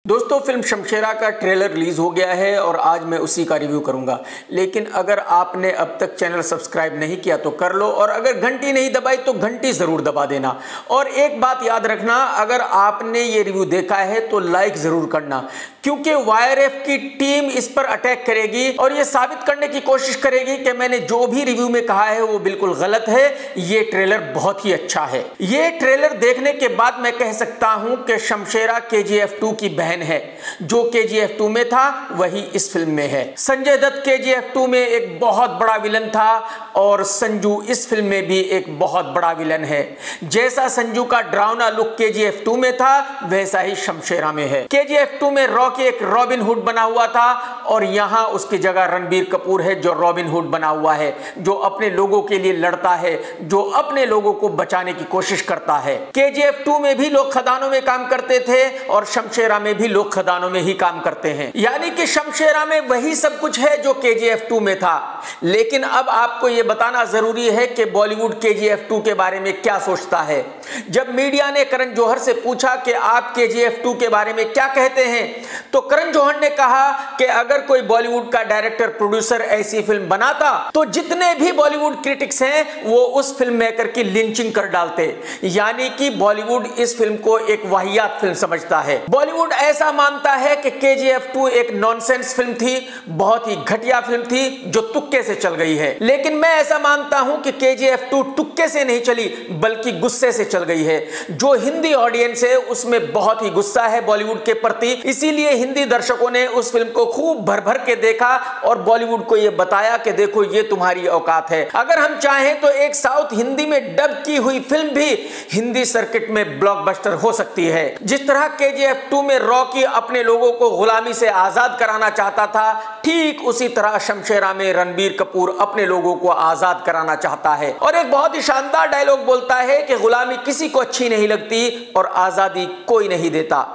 दोस्तों फिल्म शमशेरा का trailer release हो गया है और आज मैं उसी का रिव्यू करूंगा। लेकिन अगर आपने अब तक चैनल सब्सक्राइब नहीं किया तो कर लो, और अगर घंटी नहीं दबाई तो घंटी जरूर दबा देना। और एक बात याद रखना, अगर आपने ये रिव्यू देखा है तो लाइक जरूर करना, क्योंकि वायरएफ की टीम इस पर अटैक करेगी और ये साबित करने की कोशिश करेगी कि मैंने जो भी रिव्यू में कहा है वो बिल्कुल गलत है। ये ट्रेलर बहुत ही अच्छा है। ये ट्रेलर देखने के बाद मैं कह सकता हूं कि शमशेरा KGF 2 की बहन है। जो KGF 2 में था वही इस फिल्म में है। संजय दत्त KGF 2 में एक बहुत बड़ा विलन था और संजू इस फिल्म में भी एक बहुत बड़ा विलन है। जैसा संजू का डरावना लुक KGF 2 में था वैसा ही शमशेरा में है। KGF 2 में रॉकी एक रॉबिन हुड बना हुआ था और यहां उसकी जगह रणबीर कपूर है जो रॉबिन हुड बना हुआ है, जो अपने लोगों के लिए लड़ता है, जो अपने लोगों को बचाने की कोशिश करता है। KGF 2 में भी लोग खदानों में काम करते थे और शमशेरा में भी लोग खदानों में ही काम करते हैं, यानी कि शमशेरा में वही सब कुछ है जो KGF 2 में था। लेकिन अब आपको यह बताना जरूरी है कि बॉलीवुड KGF 2 के बारे में क्या सोचता है। जब मीडिया ने करण जौहर से पूछा कि आप KGF 2 के बारे में क्या कहते हैं, तो करण जौहर ने कहा कि अगर कोई बॉलीवुड का डायरेक्टर प्रोड्यूसर ऐसी फिल्म बनाता तो जितने भी बॉलीवुड क्रिटिक्स हैं वो उस फिल्म मेकर की लिंचिंग कर डालते। यानी कि बॉलीवुड इस फिल्म को एक वाहियात फिल्म समझता है। बॉलीवुड ऐसा मानता है कि KGF 2 एक नॉनसेंस फिल्म थी, बहुत ही घटिया फिल्म थी जो तुक्के से चल गई है। लेकिन मैं ऐसा मानता हूं कि KGF 2 तुक्के से नहीं चली बल्कि गुस्से से चल गई है। जो हिंदी ऑडियंस है उसमें बहुत ही गुस्सा है बॉलीवुड के प्रति, इसीलिए हिंदी दर्शकों ने उस फिल्म को खूब भर भर के देखा और बॉलीवुड को यह बताया कि देखो ये तुम्हारी औकात है। अगर हम चाहें तो एक साउथ हिंदी में डब की हुई फिल्म भी हिंदी सर्किट में ब्लॉकबस्टर हो सकती है। जिस तरह KGF 2 में रॉकी अपने लोगों को गुलामी से आजाद कराना चाहता था, ठीक उसी तरह शमशेरा में रणबीर कपूर अपने लोगों को आजाद कराना चाहता है। और एक बहुत ही शानदार डायलॉग बोलता है कि गुलामी किसी को अच्छी नहीं लगती और आजादी कोई नहीं देता।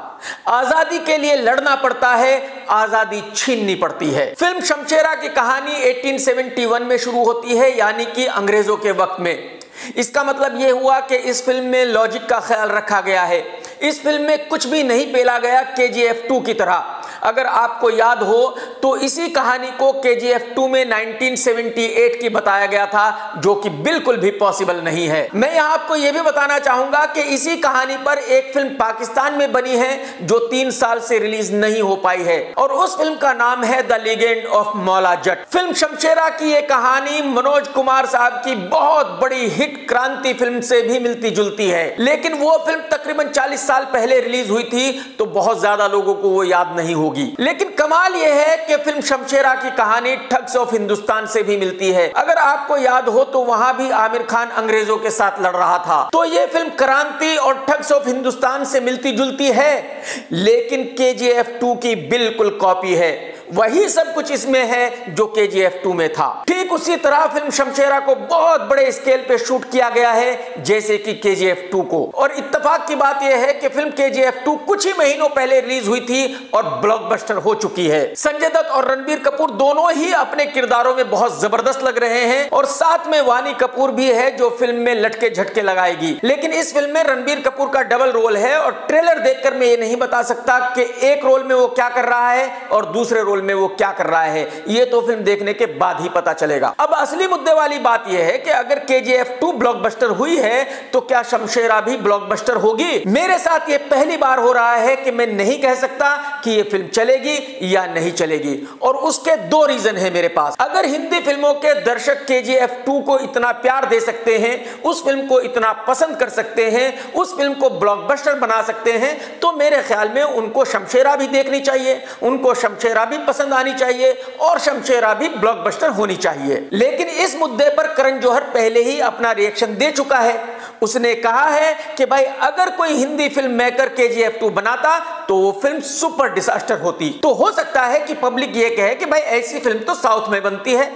आजादी के लिए लड़ना पड़ता है, आजादी छीननी पड़ती है। फिल्म शमशेरा की कहानी 1871 में शुरू होती है, यानी कि अंग्रेजों के वक्त में। इसका मतलब यह हुआ कि इस फिल्म में लॉजिक का ख्याल रखा गया है। इस फिल्म में कुछ भी नहीं पेला गया KGF 2 की तरह। अगर आपको याद हो तो इसी कहानी को KGF 2 में 1978 की बताया गया था, जो कि बिल्कुल भी पॉसिबल नहीं है। मैं यहां आपको यह भी बताना चाहूंगा कि इसी कहानी पर एक फिल्म पाकिस्तान में बनी है जो 3 साल से रिलीज नहीं हो पाई है, और उस फिल्म का नाम है the legend of Maula Jatt. Film Shamshera की यह कहानी मनोज कुमार साहब की बहुत बड़ी हिट क्रांति फिल्म से भी मिलती जुलती है, लेकिन वो फिल्म तकरीबन 40 साल पहले रिलीज हुई थी तो बहुत ज्यादा लोगों को वो याद नहीं होगी। लेकिन कमाल यह है कि फिल्म शमशेरा की कहानी ठग्स ऑफ हिंदुस्तान से भी मिलती है। अगर आपको याद हो तो वहां भी आमिर खान अंग्रेजों के साथ लड़ रहा था। तो यह फिल्म क्रांति और ठग्स ऑफ हिंदुस्तान से मिलती जुलती है, लेकिन KGF 2 की बिल्कुल कॉपी है। वही सब कुछ इसमें है जो KGF 2 में था। ठीक उसी तरह फिल्म शमशेरा को बहुत बड़े स्केल पे शूट किया गया है जैसे कि KGF 2 को। और इत्तेफाक की बात यह है कि फिल्म KGF 2 कुछ ही महीनों पहले रिलीज हुई थी और ब्लॉकबस्टर हो चुकी है। संजय दत्त और रणबीर कपूर दोनों ही अपने किरदारों में बहुत जबरदस्त लग रहे हैं, और साथ में वानी कपूर भी है जो फिल्म में लटके झटके लगाएगी। लेकिन इस फिल्म में रणबीर कपूर का डबल रोल है और ट्रेलर देखकर मैं ये नहीं बता सकता कि एक रोल में वो क्या कर रहा है और दूसरे रोल में वो क्या कर रहा है। ये तो फिल्म देखने के बाद ही पता चलेगा। अब असली मुद्दे वाली बात यह है कि अगर KGF 2 ब्लॉकबस्टर हुई है तो क्या शमशेरा भी ब्लॉकबस्टर होगी? मेरे साथ ये पहली बार हो रहा है कि मैं नहीं कह सकता कि ये फिल्म चलेगी या नहीं चलेगी, और उसके 2 रीजन है मेरे पास। अगर हिंदी फिल्मों के दर्शक KGF 2 को इतना प्यार दे सकते हैं, उस फिल्म को इतना पसंद कर सकते हैं, उस फिल्म को ब्लॉकबस्टर बना सकते हैं, तो मेरे ख्याल में उनको शमशेरा भी देखनी चाहिए, उनको शमशेरा भी पसंद आनी चाहिए और शमशेरा भी ब्लॉकबस्टर होनी चाहिए। लेकिन इस मुद्दे पर करण जौहर पहले ही अपना रिएक्शन दे चुका है। उसने कहा है कि भाई अगर कोई हिंदी फिल्म मेकर KGF 2 बनाता तो वो फिल्म सुपर डिजास्टर होती। तो हो सकता है कि पब्लिक ये कहे कि भाई ऐसी फिल्म तो साउथ में बनती है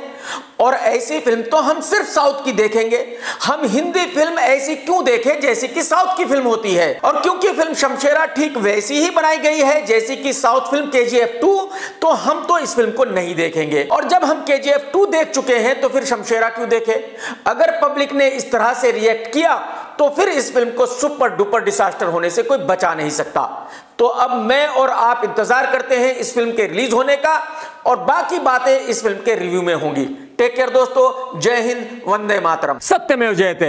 और ऐसी फिल्म तो हम सिर्फ साउथ की देखेंगे, हम हिंदी फिल्म ऐसी क्यों देखें जैसी कि साउथ की फिल्म होती है। और क्योंकि फिल्म शमशेरा ठीक वैसी ही बनाई गई है जैसी कि साउथ फिल्म KGF 2, तो हम तो इस फिल्म को नहीं देखेंगे। और जब हम KGF 2 देख चुके हैं तो फिर शमशेरा क्यों देखें? अगर पब्लिक ने इस तरह से रिएक्ट किया तो फिर इस फिल्म को सुपर डुपर डिजास्टर होने से कोई बचा नहीं सकता। तो अब मैं और आप इंतजार करते हैं इस फिल्म के रिलीज होने का, और बाकी बातें इस फिल्म के रिव्यू में होंगी। टेक केयर दोस्तों, जय हिंद, वंदे मातरम, सत्यमेव जयते।